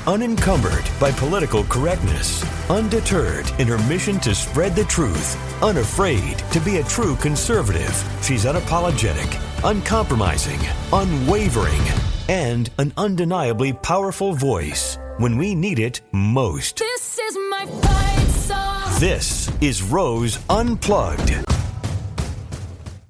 Unencumbered by political correctness, undeterred in her mission to spread the truth, unafraid to be a true conservative, she's unapologetic, uncompromising, unwavering, and an undeniably powerful voice when we need it most. This is my fight song. This is Rose Unplugged.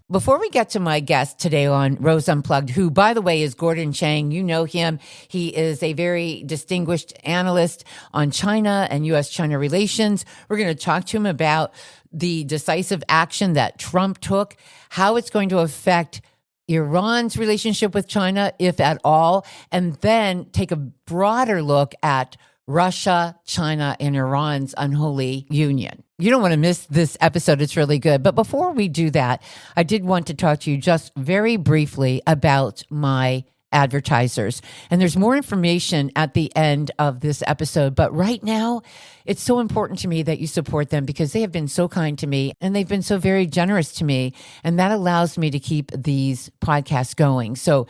Before we get to my guest today on Rose Unplugged, who, by the way, is Gordon Chang. You know him. He is a very distinguished analyst on China and U.S. China relations. We're going to talk to him about the decisive action that Trump took, how it's going to affect Iran's relationship with China, if at all, and then take a broader look at Russia, China, and Iran's unholy union. You don't want to miss this episode. It's really good. But before we do that, I did want to talk to you just very briefly about my advertisers. And there's more information at the end of this episode. But right now, it's so important to me that you support them because they have been so kind to me and they've been so very generous to me. And that allows me to keep these podcasts going. So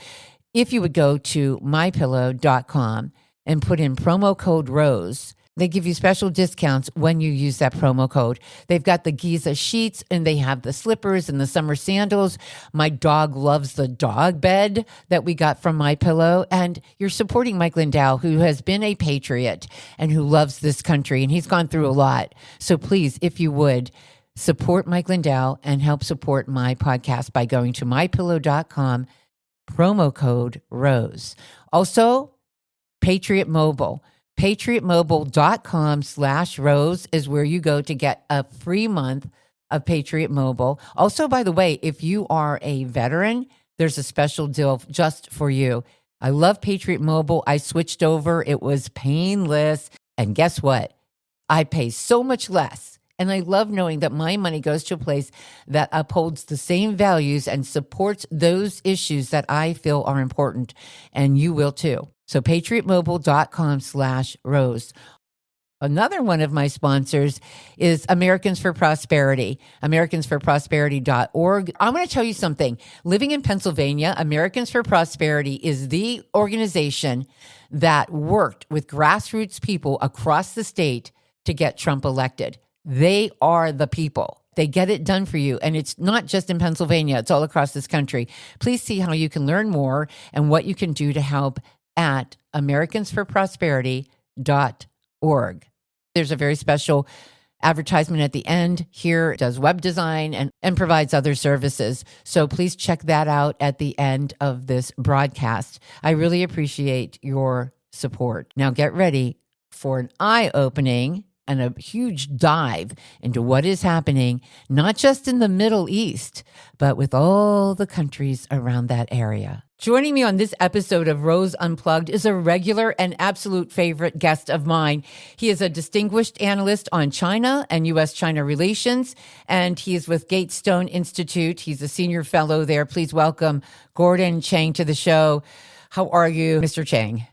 if you would go to mypillow.com and put in promo code ROSE, they give you special discounts when you use that promo code. They've got the Giza sheets and they have the slippers and the summer sandals. My dog loves the dog bed that we got from My Pillow. And you're supporting Mike Lindau, who has been a patriot and who loves this country. And he's gone through a lot. So please, if you would, support Mike Lindau and help support my podcast by going to mypillow.com, promo code ROSE. Also, Patriot Mobile. PatriotMobile.com/Rose is where you go to get a free month of Patriot Mobile. Also, by the way, if you are a veteran, there's a special deal just for you. I love Patriot Mobile. I switched over. It was painless. And guess what? I pay so much less. And I love knowing that my money goes to a place that upholds the same values and supports those issues that I feel are important. And you will too. So patriotmobile.com/Rose. Another one of my sponsors is Americans for Prosperity, americansforprosperity.org. I'm going to tell you something. Living in Pennsylvania, Americans for Prosperity is the organization that worked with grassroots people across the state to get Trump elected. They are the people. They get it done for you. And it's not just in Pennsylvania. It's all across this country. Please see how you can learn more and what you can do to help at americansforprosperity.org. There's a very special advertisement at the end here. It does web design and provides other services. So please check that out at the end of this broadcast. I really appreciate your support. Now get ready for an eye-opening and a huge dive into what is happening, not just in the Middle East, but with all the countries around that area. Joining me on this episode of Rose Unplugged is a regular and absolute favorite guest of mine. He is a distinguished analyst on China and U.S. China relations, and he is with Gatestone Institute. He's a senior fellow there. Please welcome Gordon Chang to the show. How are you, Mr. Chang?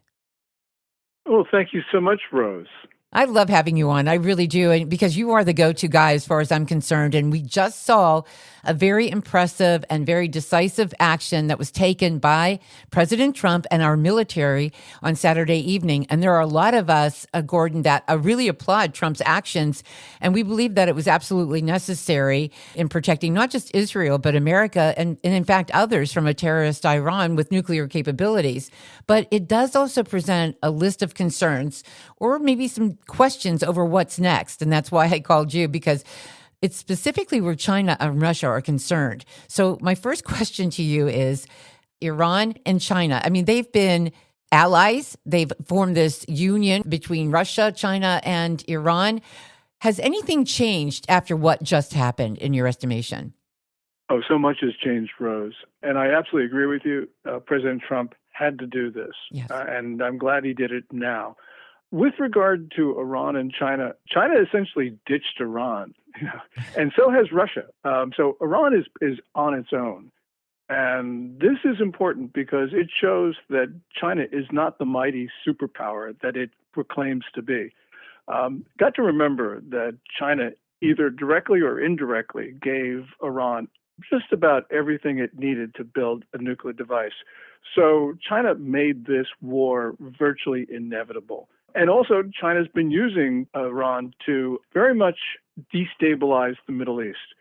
Oh, thank you so much, Rose. I love having you on. I really do. And because you are the go-to guy as far as I'm concerned. And we just saw a very impressive and very decisive action that was taken by President Trump and our military on Saturday evening. And there are a lot of us, Gordon, that really applaud Trump's actions. And we believe that it was absolutely necessary in protecting not just Israel, but America and in fact, others from a terrorist Iran with nuclear capabilities. But it does also present a list of concerns or maybe some questions over what's next. And that's why I called you, because it's specifically where China and Russia are concerned. So my first question to you is Iran and China. I mean, they've been allies. They've formed this union between Russia, China, and Iran. Has anything changed after what just happened in your estimation? Oh, so much has changed, Rose. And I absolutely agree with you. President Trump had to do this. Yes. And I'm glad he did it now. With regard to Iran and China, China essentially ditched Iran, and so has Russia. So Iran is on its own. And this is important because it shows that China is not the mighty superpower that it proclaims to be. Got to remember that China either directly or indirectly gave Iran just about everything it needed to build a nuclear device. So China made this war virtually inevitable. And also, China's been using Iran to very much destabilize the Middle East.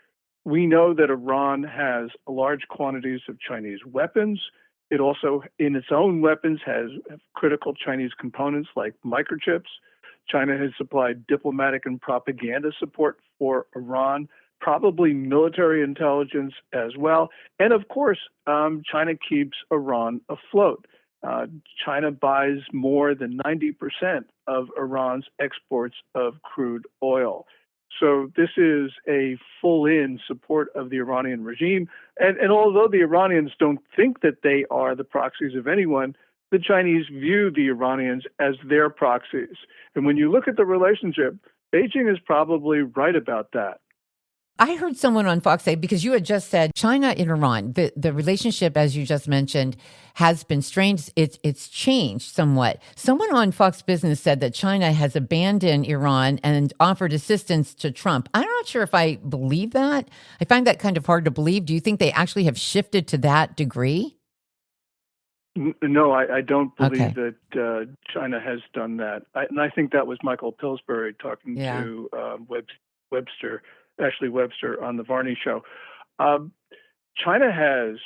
We know that Iran has large quantities of Chinese weapons. It also, in its own weapons, has critical Chinese components like microchips. China has supplied diplomatic and propaganda support for Iran, probably military intelligence as well. And of course, China keeps Iran afloat. China buys more than 90% of Iran's exports of crude oil. So this is a full-in support of the Iranian regime. And although the Iranians don't think that they are the proxies of anyone, the Chinese view the Iranians as their proxies. And when you look at the relationship, Beijing is probably right about that. I heard someone on Fox say, because you had just said China and Iran, the relationship, as you just mentioned, has been strained. It's changed somewhat. Someone on Fox Business said that China has abandoned Iran and offered assistance to Trump. I'm not sure if I believe that. I find that kind of hard to believe. Do you think they actually have shifted to that degree? No, I don't Okay. believe that China has done that. And I think that was Michael Pillsbury talking Yeah. to Webster, Ashley Webster on the Varney show. Um, China has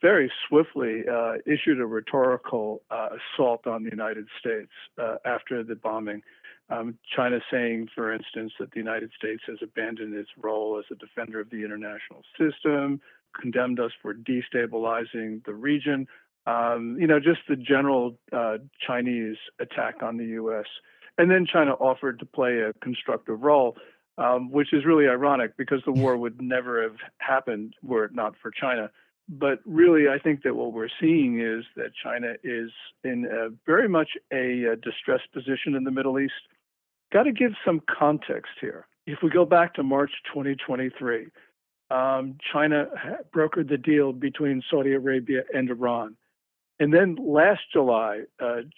very swiftly issued a rhetorical assault on the United States after the bombing. China saying, for instance, that the United States has abandoned its role as a defender of the international system, condemned us for destabilizing the region. Just the general Chinese attack on the U.S. And then China offered to play a constructive role, which is really ironic because the war would never have happened were it not for China. But really, I think that what we're seeing is that China is in very much a distressed position in the Middle East. Got to give some context here. If we go back to March 2023, China brokered the deal between Saudi Arabia and Iran. And then last July,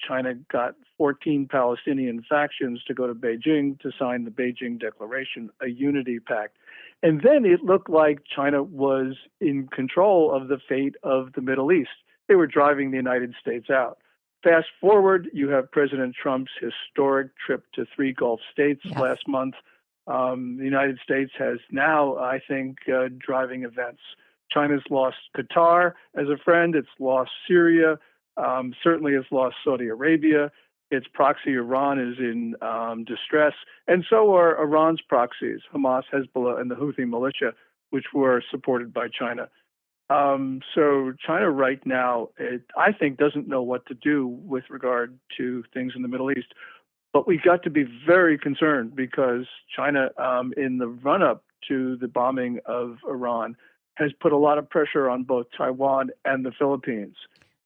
China got 14 Palestinian factions to go to Beijing to sign the Beijing Declaration, a unity pact. And then it looked like China was in control of the fate of the Middle East. They were driving the United States out. Fast forward, you have President Trump's historic trip to 3 Gulf states Yes. last month. The United States has now, I think, driving events. China's lost Qatar as a friend. It's lost Syria. Certainly has lost Saudi Arabia. Its proxy, Iran, is in distress. And so are Iran's proxies, Hamas, Hezbollah, and the Houthi militia, which were supported by China. So China right now, I think, doesn't know what to do with regard to things in the Middle East. But we got to be very concerned because China, in the run-up to the bombing of Iran, has put a lot of pressure on both Taiwan and the Philippines.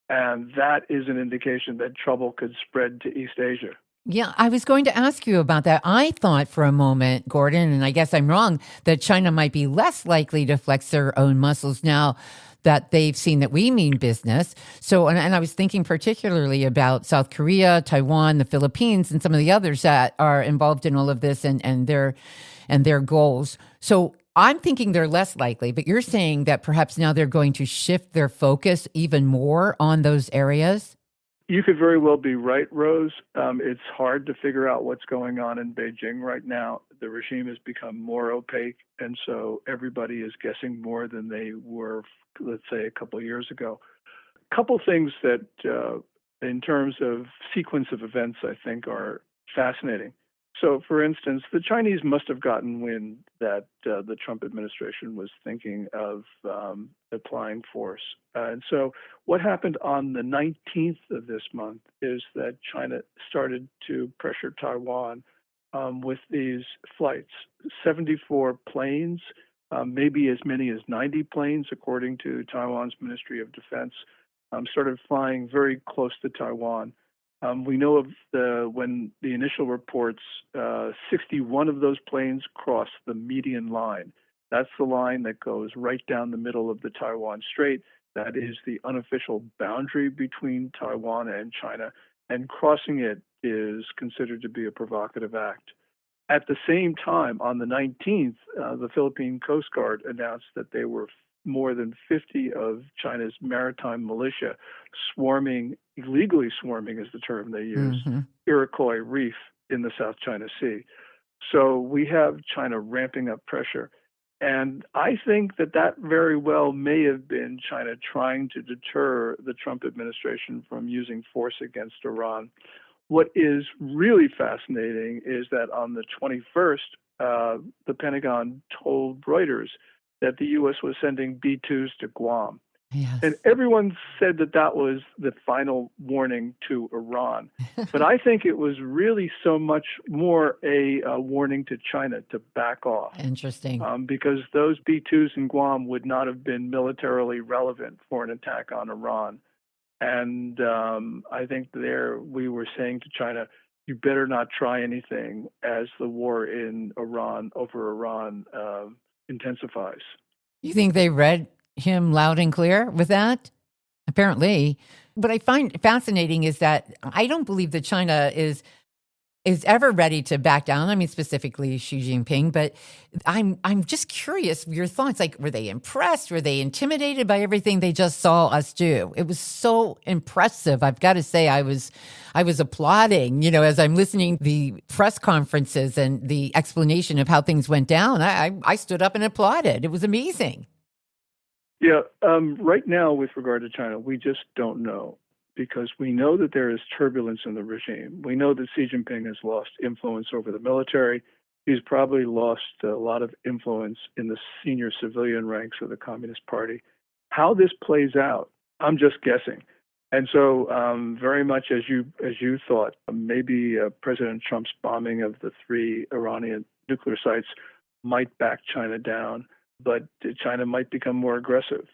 And that is an indication that trouble could spread to East Asia. Yeah, I was going to ask you about that. I thought for a moment, Gordon, and I guess I'm wrong, that China might be less likely to flex their own muscles now that they've seen that we mean business. So, and I was thinking particularly about South Korea, Taiwan, the Philippines, and some of the others that are involved in all of this and their goals. So I'm thinking they're less likely, but you're saying that perhaps now they're going to shift their focus even more on those areas? You could very well be right, Rose. It's hard to figure out what's going on in Beijing right now. The regime has become more opaque, and so everybody is guessing more than they were, let's say, a couple of years ago. A couple things that, in terms of sequence of events, I think are fascinating. So, for instance, the Chinese must have gotten wind that the Trump administration was thinking of applying force. And so what happened on the 19th of this month is that China started to pressure Taiwan with these flights, 74 planes, maybe as many as 90 planes, according to Taiwan's Ministry of Defense, started flying very close to Taiwan. We know of when the initial reports, 61 of those planes crossed the median line. That's the line that goes right down the middle of the Taiwan Strait. That is the unofficial boundary between Taiwan and China, and crossing it is considered to be a provocative act. At the same time, on the 19th, the Philippine Coast Guard announced that they were more than 50 of China's maritime militia swarming illegally swarming is the term they use, Iroquois Reef in the South China Sea. So we have China ramping up pressure. And I think that very well may have been China trying to deter the Trump administration from using force against Iran. What is really fascinating is that on the 21st, the Pentagon told Reuters that the U.S. was sending B-2s to Guam. Yes. And everyone said that was the final warning to Iran. But I think it was really so much more a warning to China to back off. Interesting. Because those B-2s in Guam would not have been militarily relevant for an attack on Iran. And I think there we were saying to China, you better not try anything as the war in Iran intensifies. You think they read him loud and clear with that? Apparently. What I find fascinating is that I don't believe that China is ever ready to back down. I mean, specifically Xi Jinping, but I'm just curious your thoughts. Like, were they impressed? Were they intimidated by everything they just saw us do? It was so impressive. I've got to say, I was applauding, as I'm listening to the press conferences and the explanation of how things went down. I stood up and applauded. It was amazing. Yeah. Right now, with regard to China, we just don't know, because we know that there is turbulence in the regime. We know that Xi Jinping has lost influence over the military. He's probably lost a lot of influence in the senior civilian ranks of the Communist Party. How this plays out, I'm just guessing. And so very much as you thought, maybe President Trump's bombing of the 3 Iranian nuclear sites might back China down, but China might become more aggressive.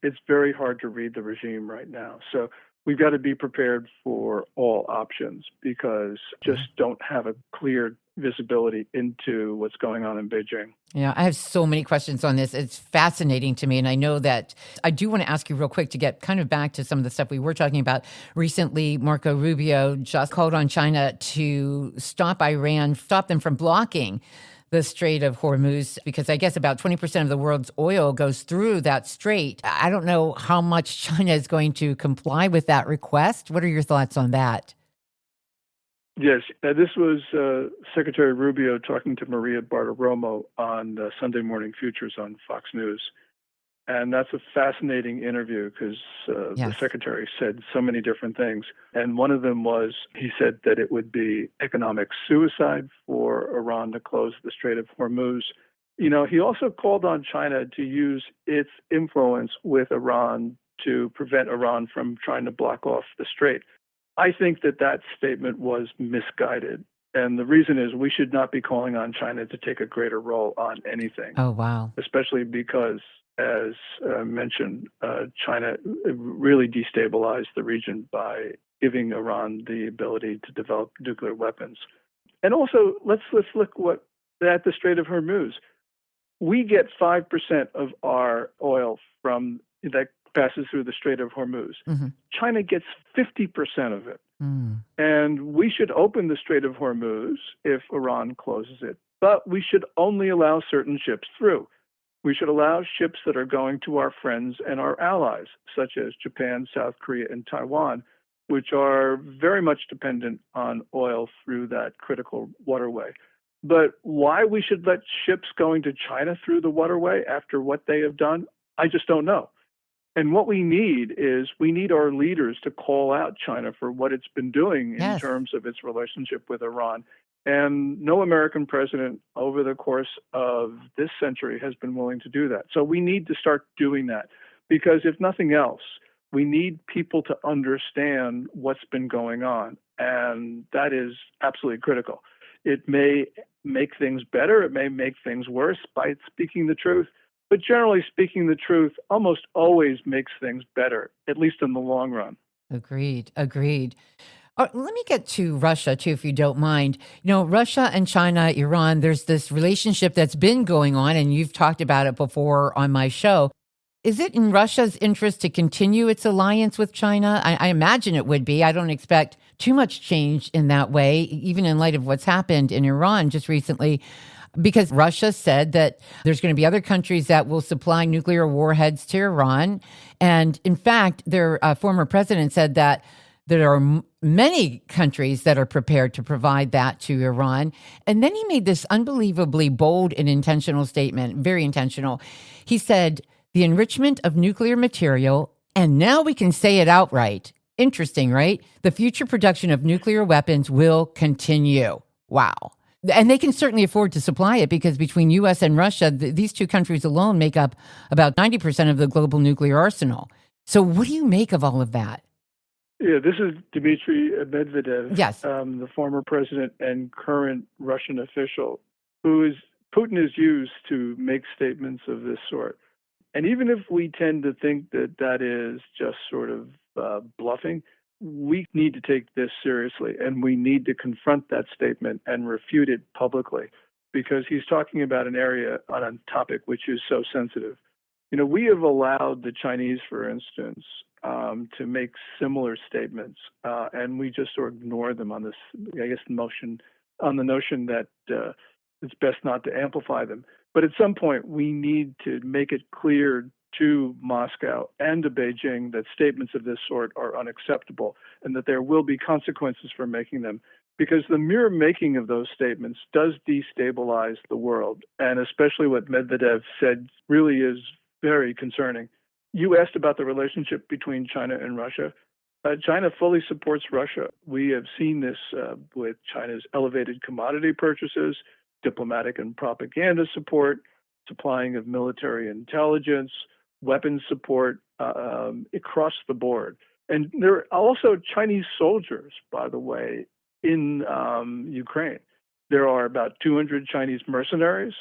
It's very hard to read the regime right now. So we've got to be prepared for all options, because just don't have a clear visibility into what's going on in Beijing. Yeah, I have so many questions on this. It's fascinating to me. And I know that I do want to ask you real quick to get kind of back to some of the stuff we were talking about. Recently, Marco Rubio just called on China to stop Iran, stop them from blocking the Strait of Hormuz, because I guess about 20% of the world's oil goes through that strait. I don't know how much China is going to comply with that request. What are your thoughts on that? Yes, this was Secretary Rubio talking to Maria Bartiromo on Sunday Morning Futures on Fox News. And that's a fascinating interview, because the secretary said so many different things. And one of them was, he said that it would be economic suicide for Iran to close the Strait of Hormuz. He also called on China to use its influence with Iran to prevent Iran from trying to block off the strait. I think that statement was misguided. And the reason is we should not be calling on China to take a greater role on anything. Oh, wow. Especially because, as mentioned, China really destabilized the region by giving Iran the ability to develop nuclear weapons. And also, let's look at the Strait of Hormuz. We get 5% of our oil from that passes through the Strait of Hormuz. China gets 50% of it. And we should open the Strait of Hormuz if Iran closes it. But we should only allow certain ships through. We should allow ships that are going to our friends and our allies, such as Japan, South Korea, and Taiwan, which are very much dependent on oil through that critical waterway. But why we should let ships going to China through the waterway after what they have done, I just don't know. And what we need is our leaders to call out China for what it's been doing in terms of its relationship with Iran. And no American president over the course of this century has been willing to do that. So we need to start doing that, because if nothing else, we need people to understand what's been going on. And that is absolutely critical. It may make things better. It may make things worse by speaking the truth. But generally speaking, the truth almost always makes things better, at least in the long run. Agreed. Let me get to Russia, too, if you don't mind. Russia and China, Iran, there's this relationship that's been going on, and you've talked about it before on my show. Is it in Russia's interest to continue its alliance with China? I imagine it would be. I don't expect too much change in that way, even in light of what's happened in Iran just recently, because Russia said that there's going to be other countries that will supply nuclear warheads to Iran. And in fact, their former president said that There are many countries that are prepared to provide that to Iran. And then he made this unbelievably bold and intentional statement, very intentional. He said, the enrichment of nuclear material, and now we can say it outright. Interesting, right? The future production of nuclear weapons will continue. Wow. And they can certainly afford to supply it because between U.S. and Russia, these two countries alone make up about 90% of the global nuclear arsenal. So what do you make of all of that? Yeah, this is Dmitry Medvedev, Yes. The former president and current Russian official, Putin is used to make statements of this sort. And even if we tend to think that that is just sort of bluffing, we need to take this seriously, and we need to confront that statement and refute it publicly, because he's talking about an area on a topic which is so sensitive. You know, we have allowed the Chinese, for instance, to make similar statements, and we just sort of ignore them on this, I guess, on the notion that it's best not to amplify them. But at some point, we need to make it clear to Moscow and to Beijing that statements of this sort are unacceptable and that there will be consequences for making them, because the mere making of those statements does destabilize the world. And especially what Medvedev said really is very concerning. You asked about the relationship between China and Russia. China fully supports Russia. We have seen this with China's elevated commodity purchases, diplomatic and propaganda support, supplying of military intelligence, weapons support across the board. And there are also Chinese soldiers, by the way, in Ukraine. There are about 200 Chinese mercenaries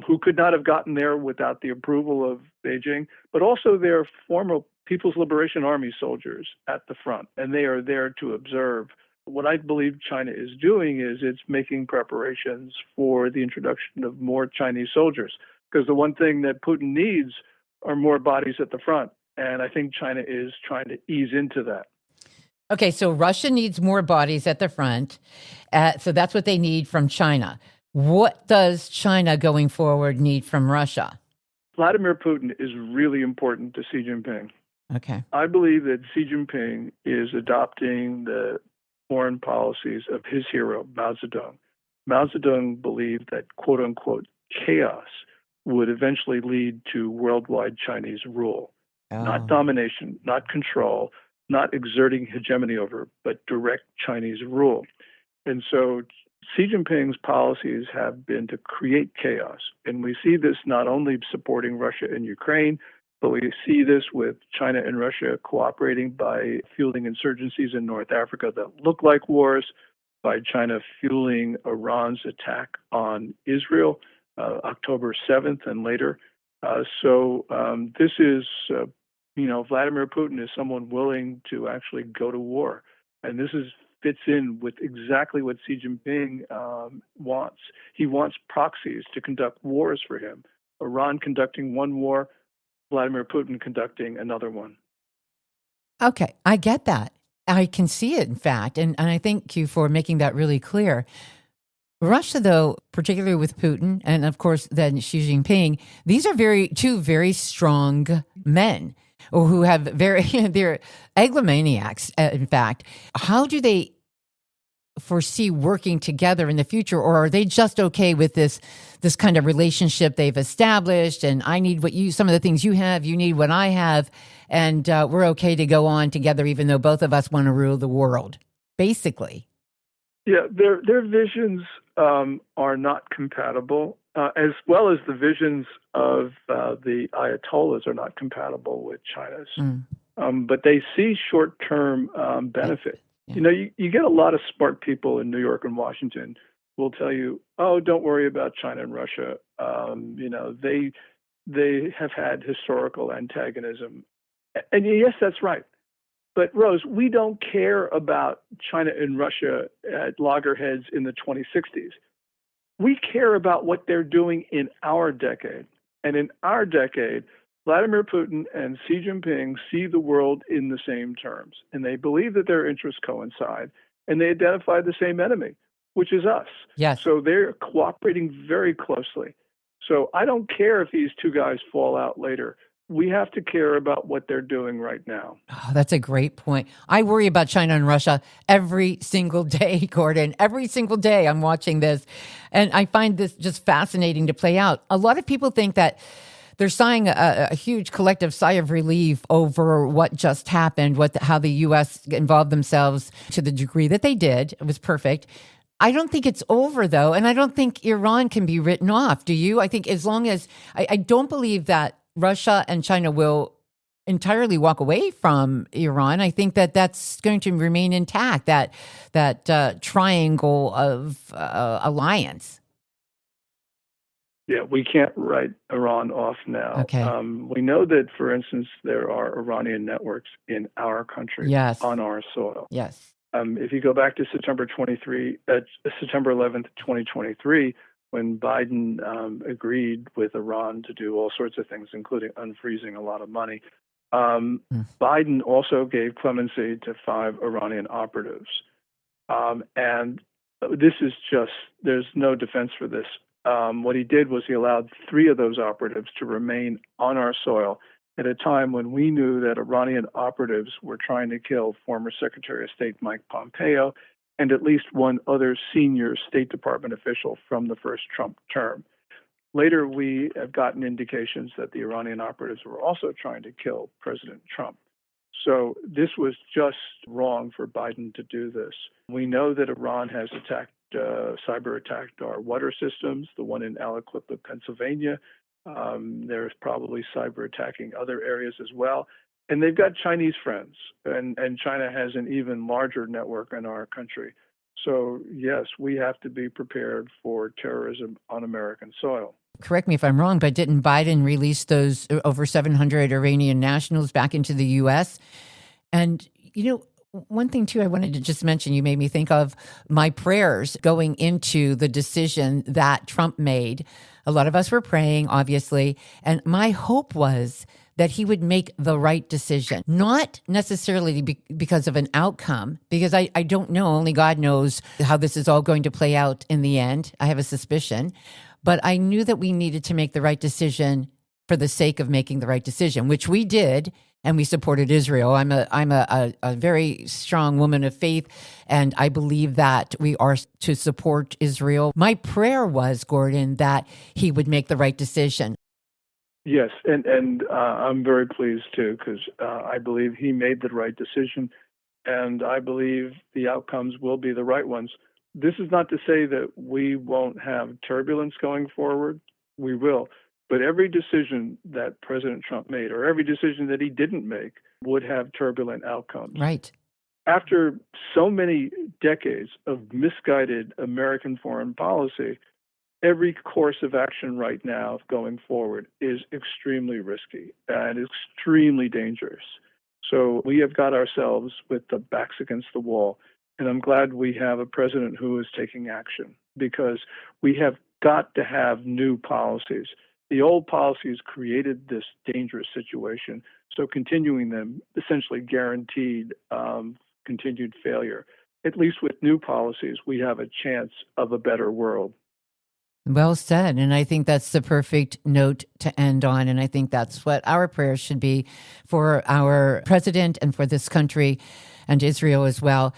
who could not have gotten there without the approval of Beijing, but also there are former People's Liberation Army soldiers at the front, and they are there to observe. What I believe China is doing is it's making preparations for the introduction of more Chinese soldiers, because the one thing that Putin needs are more bodies at the front. And I think China is trying to ease into that. Okay, so Russia needs more bodies at the front. So that's what they need from China. What does China going forward need from Russia? Vladimir Putin is really important to Xi Jinping. Okay. I believe that Xi Jinping is adopting the foreign policies of his hero, Mao Zedong. Mao Zedong believed that, quote unquote, chaos would eventually lead to worldwide Chinese rule. Not domination, not control, not exerting hegemony over, but direct Chinese rule. And so Xi Jinping's policies have been to create chaos. And we see this not only supporting Russia and Ukraine, but we see this with China and Russia cooperating by fueling insurgencies in North Africa that look like wars, by China fueling Iran's attack on Israel, October 7th and later. So this is, Vladimir Putin is someone willing to actually go to war. And this fits in with exactly what Xi Jinping wants. He wants proxies to conduct wars for him. Iran conducting one war, Vladimir Putin conducting another one. Okay, I get that. I can see it, in fact. And I thank you for making that really clear. Russia, though, particularly with Putin and, of course, then Xi Jinping, these are two very strong men who have they're egomaniacs, in fact. How do they foresee working together in the future, or are they just okay with this kind of relationship they've established, and I need some of the things you have, you need what I have, and we're okay to go on together even though both of us want to rule the world, basically? Yeah, their visions are not compatible, as well as the visions of the Ayatollahs are not compatible with China's. But they see short-term benefit. Yeah. You get a lot of smart people in New York and Washington who will tell you, oh, don't worry about China and Russia. They have had historical antagonism. And yes, that's right. But Rose, we don't care about China and Russia at loggerheads in the 2060s. We care about what they're doing in our decade. And in our decade, Vladimir Putin and Xi Jinping see the world in the same terms. And they believe that their interests coincide. And they identify the same enemy, which is us. Yes. So they're cooperating very closely. So I don't care if these two guys fall out later. we have to care about what they're doing right now. Oh, that's a great point. I worry about China and Russia every single day, Gordon. Every single day I'm watching this. And I find this just fascinating to play out. A lot of people think that they're sighing a huge collective sigh of relief over what just happened, how the U.S. involved themselves to the degree that they did. It was perfect. I don't think it's over, though. And I don't think Iran can be written off. Do you? I think as long as I don't believe that Russia and China will entirely walk away from Iran. I think that that's going to remain intact, that triangle of alliance. Yeah, we can't write Iran off now. Okay. We know that, for instance, there are Iranian networks in our country, Yes. on our soil. Yes. If you go back to September 11th, 2023, when Biden agreed with Iran to do all sorts of things, including unfreezing a lot of money, Biden also gave clemency to 5 Iranian operatives. And this is just, there's no defense for this. What he did was he allowed 3 of those operatives to remain on our soil at a time when we knew that Iranian operatives were trying to kill former Secretary of State Mike Pompeo and at least one other senior State Department official from the first Trump term. Later, we have gotten indications that the Iranian operatives were also trying to kill President Trump. So this was just wrong for Biden to do this. We know that Iran has cyber attacked our water systems, the one in Aliquippa, Pennsylvania. There's probably cyber attacking other areas as well. And they've got Chinese friends, and China has an even larger network in our country. So, yes, we have to be prepared for terrorism on American soil. Correct me if I'm wrong, but didn't Biden release those over 700 Iranian nationals back into the U.S.? And, one thing, too, I wanted to just mention, you made me think of my prayers going into the decision that Trump made. A lot of us were praying, obviously, and my hope was that he would make the right decision, not necessarily because of an outcome, because I don't know, only God knows how this is all going to play out in the end. I have a suspicion, but I knew that we needed to make the right decision for the sake of making the right decision, which we did. And we supported Israel. I'm a very strong woman of faith, and I believe that we are to support Israel. My prayer was, Gordon, that he would make the right decision. Yes, and I'm very pleased, too, because I believe he made the right decision, and I believe the outcomes will be the right ones. This is not to say that we won't have turbulence going forward. We will. But every decision that President Trump made, or every decision that he didn't make, would have turbulent outcomes. Right. After so many decades of misguided American foreign policy, every course of action right now going forward is extremely risky and extremely dangerous. So we have got ourselves with the backs against the wall. And I'm glad we have a president who is taking action, because we have got to have new policies. The old policies created this dangerous situation, so continuing them essentially guaranteed continued failure. At least with new policies, we have a chance of a better world. Well said. And I think that's the perfect note to end on. And I think that's what our prayers should be for our president and for this country and Israel as well.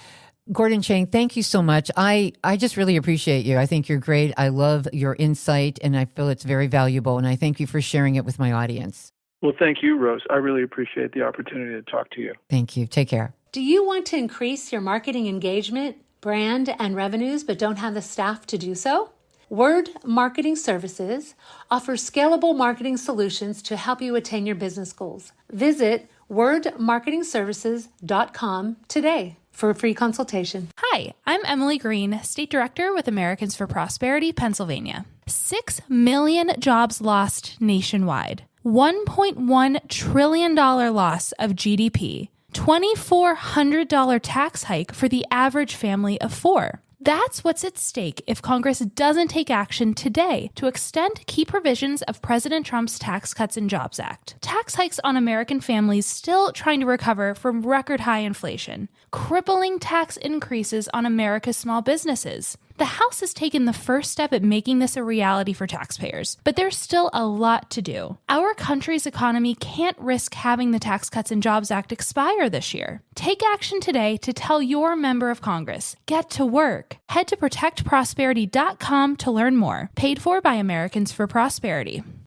Gordon Chang, thank you so much. I just really appreciate you. I think you're great. I love your insight, and I feel it's very valuable. And I thank you for sharing it with my audience. Well, thank you, Rose. I really appreciate the opportunity to talk to you. Thank you. Take care. Do you want to increase your marketing engagement, brand, and revenues, but don't have the staff to do so? Word Marketing Services offers scalable marketing solutions to help you attain your business goals. Visit wordmarketingservices.com today for a free consultation. Hi, I'm Emily Green, State Director with Americans for Prosperity, Pennsylvania. 6 million jobs lost nationwide, $1.1 trillion loss of GDP, $2,400 tax hike for the average family of 4. That's what's at stake if Congress doesn't take action today to extend key provisions of President Trump's Tax Cuts and Jobs Act. Tax hikes on American families still trying to recover from record high inflation, crippling tax increases on America's small businesses, The House has taken the first step at making this a reality for taxpayers, but there's still a lot to do. Our country's economy can't risk having the Tax Cuts and Jobs Act expire this year. Take action today to tell your member of Congress. Get to work. Head to protectprosperity.com to learn more. Paid for by Americans for Prosperity.